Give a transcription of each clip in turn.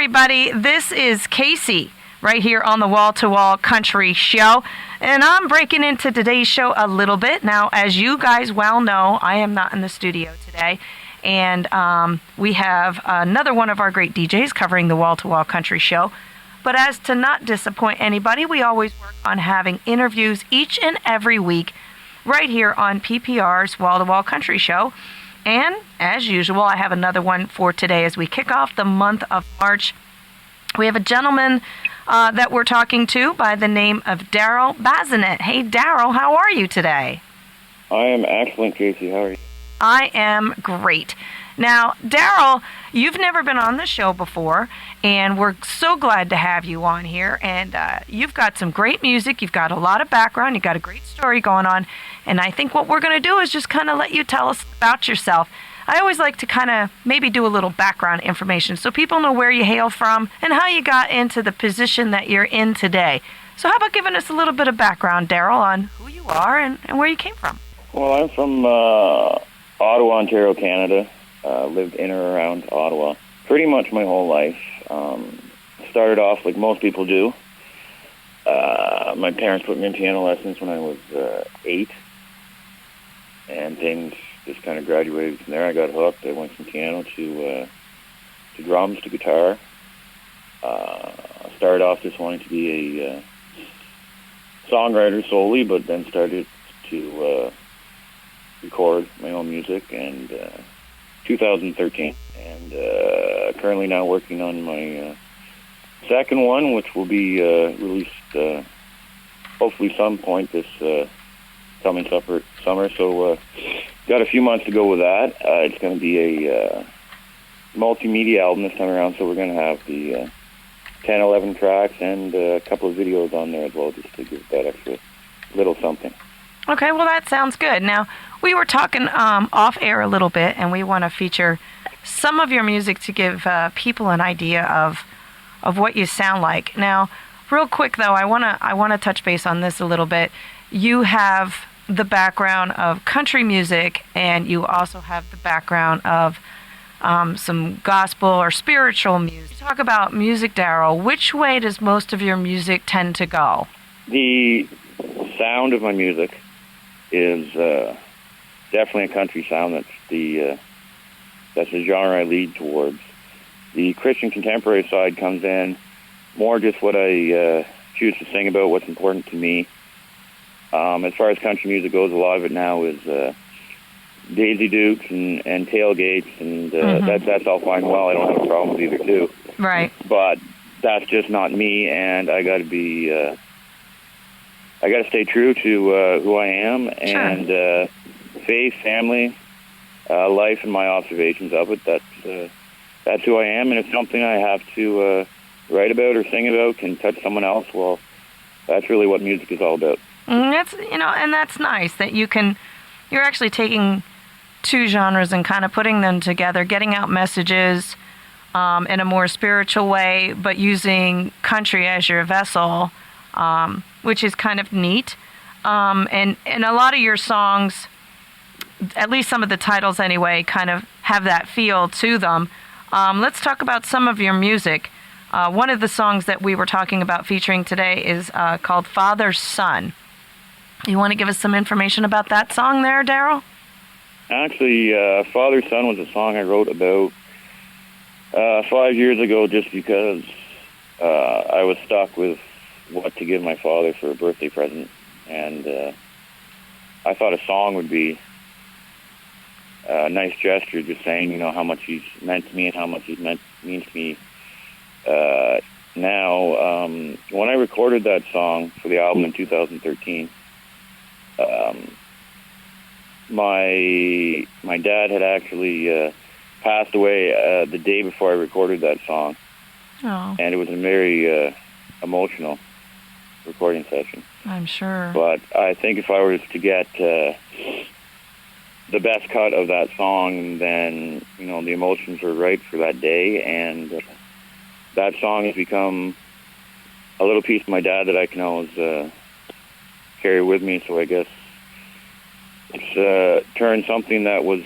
everybody. This is Casey right here on the Wall to Wall Country Show. And I'm breaking into today's show a little bit. Now, as you guys well know, I am not in the studio today. And we have another one of our great DJs covering the Wall to Wall Country Show. But as to not disappoint anybody, we always work on having interviews each and every week right here on PPR's Wall to Wall Country Show. And as usual, I have another one for today as we kick off the month of March. We have a gentleman that we're talking to by the name of Daryl Bazinet. Hey, Daryl, how are you today? I am excellent, Casey. How are you? I am great. Now, Daryl, you've never been on the show before, and we're so glad to have you on here. And you've got some great music. You've got a lot of background. You've got a great story going on. And I think what we're going to do is just kind of let you tell us about yourself. I always like to kind of maybe do a little background information so people know where you hail from and how you got into the position that you're in today. So how about giving us a little bit of background, Daryl, on who you are and where you came from? Well, I'm from Ottawa, Ontario, Canada. Lived in or around Ottawa pretty much my whole life. Started off like most people do. My parents put me in piano lessons when I was 8. And things just kind of graduated from there. I got hooked. I went from piano to drums to guitar. Started off just wanting to be a songwriter solely, but then started to record my own music in 2013. And currently now working on my second one, which will be released hopefully some point this coming summer. So got a few months to go with that. It's going to be a multimedia album this time around, so we're going to have the 10, 11 tracks and a couple of videos on there as well, just to give that extra little something. Okay, well, that sounds good. Now, we were talking off air a little bit, and we want to feature some of your music to give people an idea of what you sound like. Now, real quick though, I want to touch base on this a little bit. You have the background of country music, and you also have the background of some gospel or spiritual music. Talk about music, Daryl. Which way does most of your music tend to go? The sound of my music is definitely a country sound. That's the genre I lead towards. The Christian contemporary side comes in more just what I choose to sing about, what's important to me. As far as country music goes, a lot of it now is Daisy Dukes and tailgates, and that's all fine and well. I don't have a problem with either too. Right. But that's just not me, and I got to be. I got to stay true to who I am, and faith, family, life, and my observations of it. That's who I am, and if something I have to write about or sing about can touch someone else, well, that's really what music is all about. And that's nice that you're actually taking two genres and kind of putting them together, getting out messages in a more spiritual way, but using country as your vessel, which is kind of neat. And a lot of your songs, at least some of the titles anyway, kind of have that feel to them. Let's talk about some of your music. One of the songs that we were talking about featuring today is called Father Son. You want to give us some information about that song there, Daryl? Actually, Father Son was a song I wrote about 5 years ago just because I was stuck with what to give my father for a birthday present. And I thought a song would be a nice gesture, just saying, how much he's meant to me and how much he means to me now. When I recorded that song for the album in 2013, my dad had actually passed away the day before I recorded that song. Oh. And it was a very emotional recording session. I'm sure. But I think if I was to get the best cut of that song, then the emotions were right for that day, and that song has become a little piece of my dad that I can always carry with me. So I guess it's turned something that was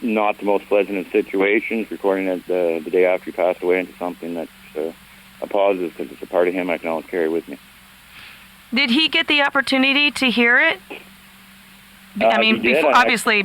not the most pleasant of situations, recording it the day after he passed away into something that's a positive, because it's a part of him I can always carry with me. Did he get the opportunity to hear it? I mean, he did. Obviously,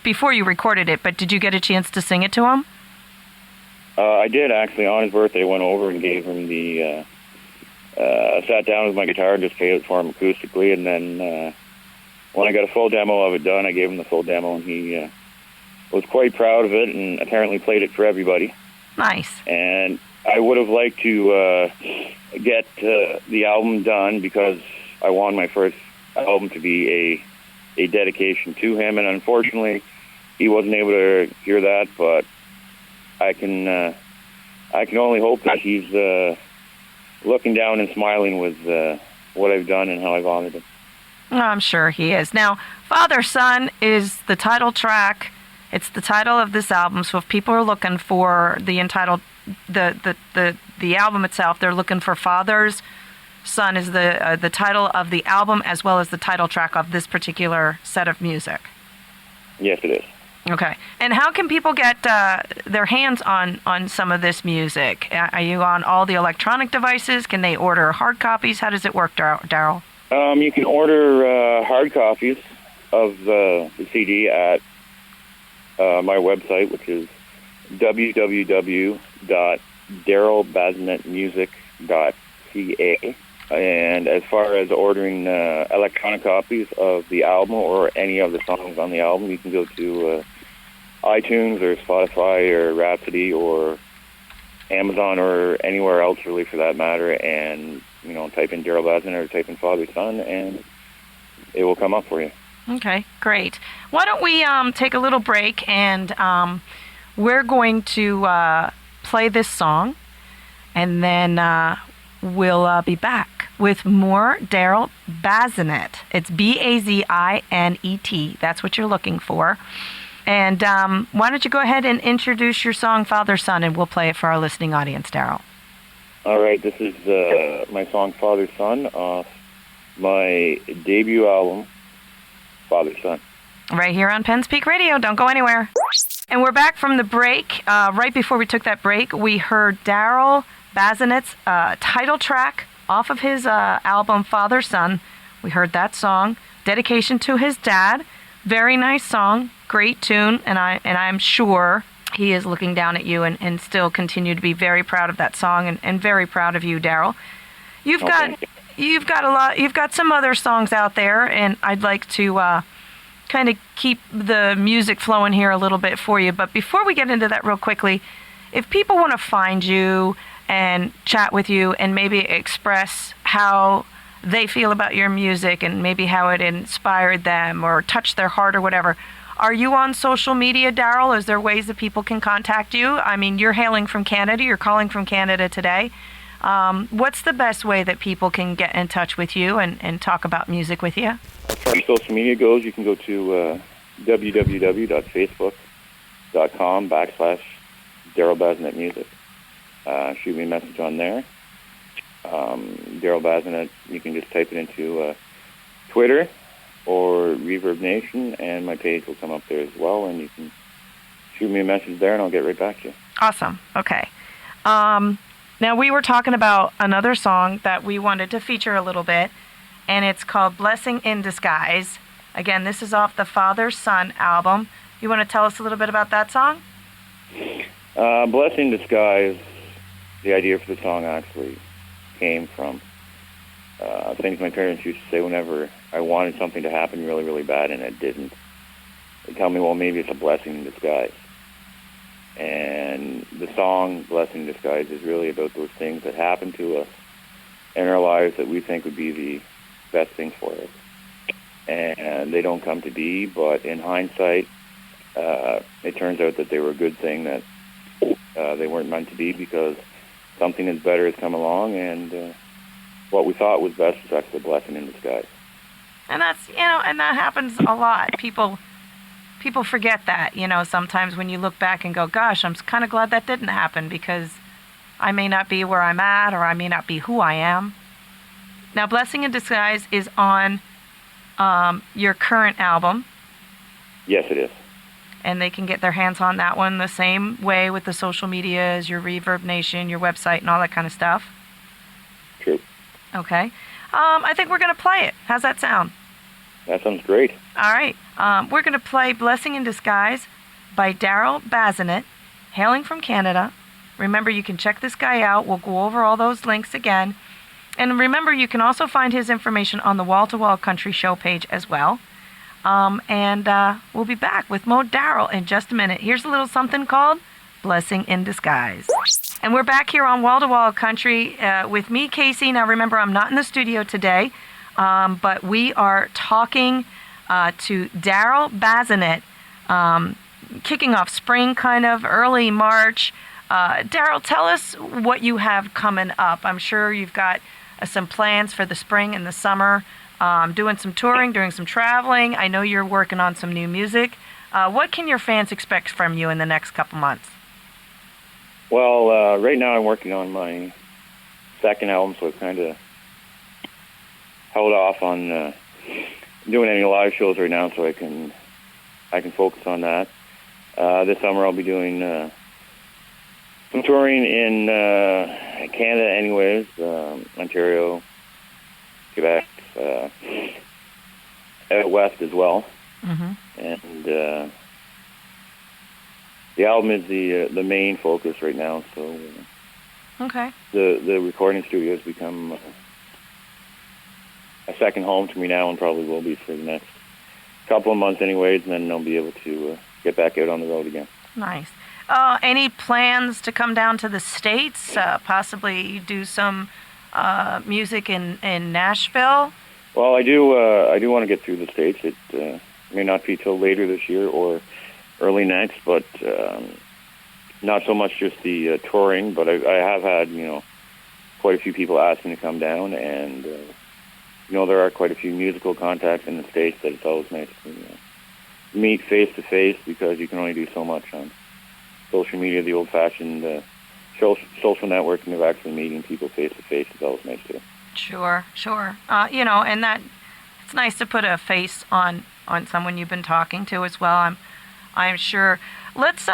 before you recorded it, but did you get a chance to sing it to him? I did, actually. On his birthday, went over and gave him the... sat down with my guitar and just played it for him acoustically, and then when I got a full demo of it done, I gave him the full demo, and he was quite proud of it and apparently played it for everybody. Nice. And I would have liked to get the album done, because I want my first album to be a dedication to him, and unfortunately he wasn't able to hear that, but I can only hope that he's looking down and smiling with what I've done and how I've honored him. Oh, I'm sure he is. Now, Father Son is the title track. It's the title of this album. So if people are looking for the album itself, they're looking for Father's Son is the title of the album, as well as the title track of this particular set of music. Yes, it is. Okay. And how can people get their hands on some of this music? Are you on all the electronic devices? Can they order hard copies? How does it work, Daryl? You can order hard copies of the CD at my website, which is www.darylbazinetmusic.ca. And as far as ordering electronic copies of the album or any of the songs on the album, you can go to iTunes or Spotify or Rhapsody or Amazon or anywhere else, really, for that matter, and type in Daryl Bazinet or type in Father Son, and it will come up for you. Okay, great. Why don't we take a little break, and we're going to play this song, and then we'll be back with more Daryl Bazinet. It's Bazinet. That's what you're looking for. And why don't you go ahead and introduce your song, Father Son, and we'll play it for our listening audience, Daryl. All right, this is my song, Father Son, off my debut album, Father Son. Right here on Penn's Peak Radio. Don't go anywhere. And we're back from the break. Right before we took that break, we heard Daryl Bazinet's title track off of his album, Father Son. We heard that song, dedication to his dad. Very nice song, great tune, and I'm sure he is looking down at you and still continue to be very proud of that song and very proud of you, Daryl. You've got some other songs out there, and I'd like to kind of keep the music flowing here a little bit for you. But before we get into that real quickly, if people want to find you and chat with you and maybe express how they feel about your music and maybe how it inspired them or touched their heart or whatever, are you on social media, Daryl? Is there ways that people can contact you? I mean, you're hailing from Canada. You're calling from Canada today. What's the best way that people can get in touch with you and talk about music with you? As far as social media goes, you can go to www.facebook.com/Daryl Bazinet Music. Shoot me a message on there. Daryl Bazinet, you can just type it into Twitter or Reverb Nation, and my page will come up there as well, and you can shoot me a message there, and I'll get right back to you. Awesome. Okay. Now, we were talking about another song that we wanted to feature a little bit, and it's called Blessing in Disguise. Again, this is off the Father Son album. You want to tell us a little bit about that song? Blessing in Disguise, the idea for the song actually came from things my parents used to say whenever I wanted something to happen really, really bad and it didn't. They tell me, well, maybe it's a blessing in disguise. And the song, Blessing in Disguise, is really about those things that happen to us in our lives that we think would be the best thing for us. And they don't come to be, but in hindsight, it turns out that they were a good thing, that they weren't meant to be, because something that's better has come along, and what we thought was best was actually a blessing in disguise. And that's, and that happens a lot. People forget that, sometimes when you look back and go, gosh, I'm kind of glad that didn't happen, because I may not be where I'm at, or I may not be who I am. Now, Blessing in Disguise is on your current album. Yes, it is. and they can get their hands on that one the same way with the social medias, your Reverb Nation, your website, and all that kind of stuff. True. Okay. I think we're going to play it. How's that sound? That sounds great. All right. We're going to play Blessing in Disguise by Daryl Bazinet, hailing from Canada. Remember, you can check this guy out. We'll go over all those links again. And remember, you can also find his information on the Wall to Wall Country Show page as well. And we'll be back with more Daryl in just a minute. Here's a little something called Blessing in Disguise. And we're back here on Wall to Wall Country with me, Casey. Now remember, I'm not in the studio today, but we are talking to Daryl Bazinet, kicking off spring kind of, early March. Daryl, tell us what you have coming up. I'm sure you've got some plans for the spring and the summer, doing some touring, doing some traveling. I know you're working on some new music. What can your fans expect from you in the next couple months? Well, right now I'm working on my second album, so I've kind of held off on doing any live shows right now, so I can focus on that. This summer I'll be doing some touring in Canada, anyways, Ontario, Quebec, out west as well, and. The album is the main focus right now, so okay. The recording studio has become a second home to me now, and probably will be for the next couple of months anyways, and then I'll be able to get back out on the road again. Nice. Any plans to come down to the States, possibly do some music in Nashville? Well, I do want to get through the States. It may not be till later this year or early next, but not so much just the touring, but I have had, quite a few people asking to come down, and, there are quite a few musical contacts in the States that it's always nice to meet face-to-face, because you can only do so much on social media. The old-fashioned social networking of actually meeting people face-to-face is always nice too. Sure. And that it's nice to put a face on someone you've been talking to as well. I'm sure. Let's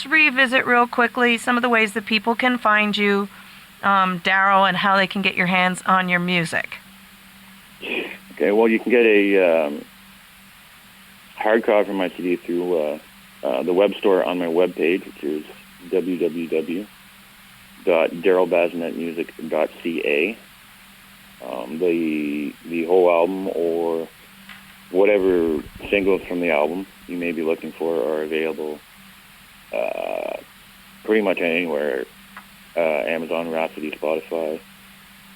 revisit real quickly some of the ways that people can find you, Daryl, and how they can get your hands on your music. Okay, well, you can get a hard copy of my CD through the web store on my webpage, which is www.darylbazinetmusic.ca. The whole album, or whatever singles from the album you may be looking for, are available pretty much anywhere. Amazon, Rhapsody, Spotify,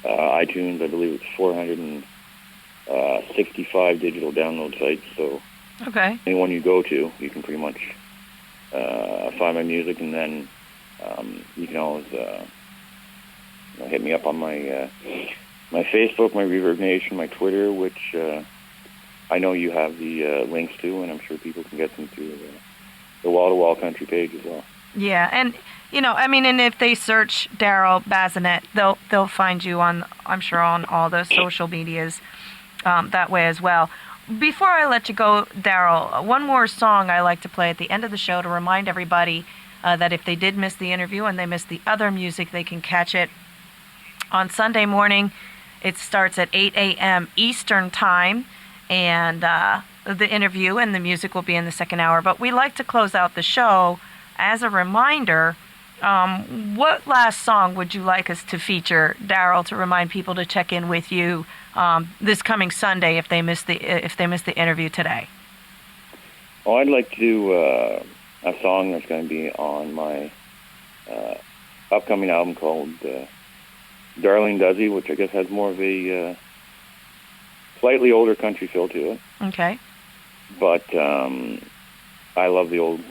iTunes. I believe it's 465 digital download sites. So okay, anyone you go to, you can pretty much find my music, and then you can always hit me up on my my Facebook, my Reverb Nation, my Twitter, which I know you have the links to, and I'm sure people can get them through the Wall to Wall Country page as well. Yeah, and and if they search Daryl Bazinet, they'll find you on, I'm sure, on all the social medias that way as well. Before I let you go, Daryl, one more song I like to play at the end of the show to remind everybody that if they did miss the interview and they missed the other music, they can catch it on Sunday morning. It starts at 8 a.m. Eastern Time, and the interview and the music will be in the second hour. But we like to close out the show as a reminder. What last song would you like us to feature, Daryl, to remind people to check in with you this coming Sunday if they missed the interview today? Well, I'd like to do a song that's going to be on my upcoming album called Darling Dozie, which I guess has more of a slightly older country feel to it. Okay. But I love the old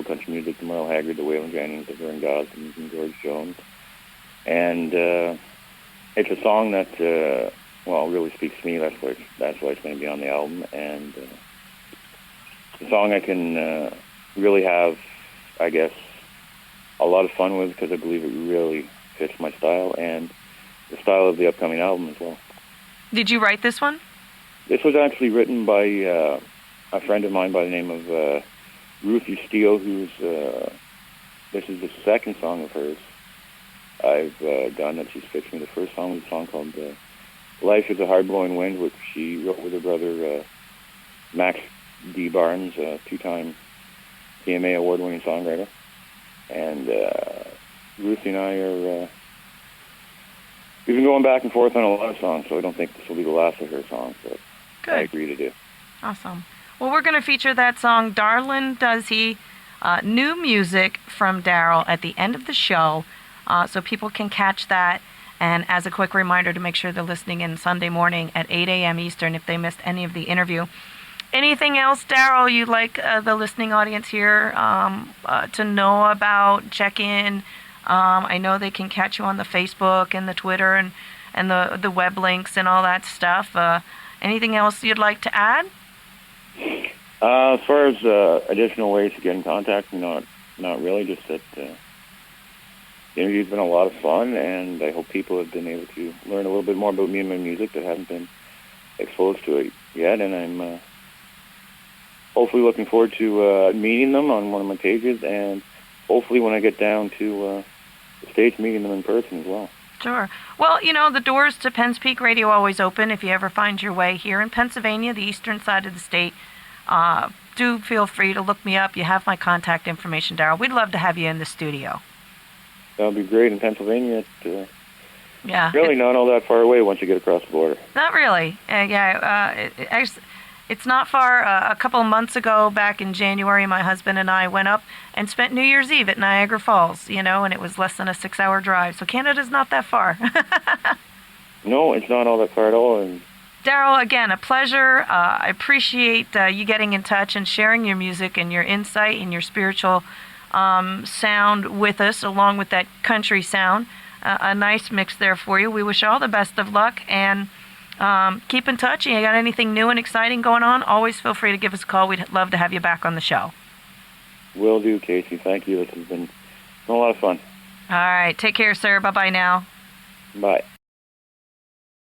country music, the Merle Haggard, the Waylon Jennings, the Vern Gosdin, and George Jones. And it's a song that really speaks to me. That's why it's going to be on the album. And it's a song I can really have, I guess, a lot of fun with, because I believe it really fits my style and the style of the upcoming album as well. Did you write this one? This was actually written by a friend of mine by the name of Ruthie Steele, who's this is the second song of hers I've done that she's fixed me. The first song was a song called Life is a Hard-Blowing Wind, which she wrote with her brother Max D. Barnes, a two-time CMA award-winning songwriter. And Ruthie and I are we've been going back and forth on a lot of songs, so I don't think this will be the last of her songs, but Good. I agree to do. Awesome. Well, we're going to feature that song, Darlin' Does He, new music from Daryl at the end of the show, so people can catch that. And as a quick reminder to make sure they're listening in Sunday morning at 8 a.m. Eastern if they missed any of the interview. Anything else, Daryl, you'd like the listening audience here to know about, check in? I know they can catch you on the Facebook and the Twitter and the web links and all that stuff. Anything else you'd like to add? As far as additional ways to get in contact, not really. Just that the interview's been a lot of fun, and I hope people have been able to learn a little bit more about me and my music that haven't been exposed to it yet. And I'm hopefully looking forward to meeting them on one of my pages, and hopefully when I get down to the States, meeting them in person as well. Sure. Well, the doors to Penn's Peak Radio are always open if you ever find your way here in Pennsylvania, the eastern side of the state. Do feel free to look me up. You have my contact information, Daryl. We'd love to have you in the studio. That would be great. In Pennsylvania, it's yeah, really not all that far away once you get across the border. Not really. It's not far. A couple of months ago, back in January, my husband and I went up and spent New Year's Eve at Niagara Falls, and it was less than a 6-hour drive. So Canada's not that far. No, it's not all that far at all. And Daryl, again, a pleasure. I appreciate you getting in touch and sharing your music and your insight and your spiritual sound with us, along with that country sound. A nice mix there for you. We wish you all the best of luck, and keep in touch. You got anything new and exciting going on, always feel free to give us a call. We'd love to have you back on the show. Will do, Casey. Thank you. This has been a lot of fun. All right. Take care, sir. Bye-bye now. Bye.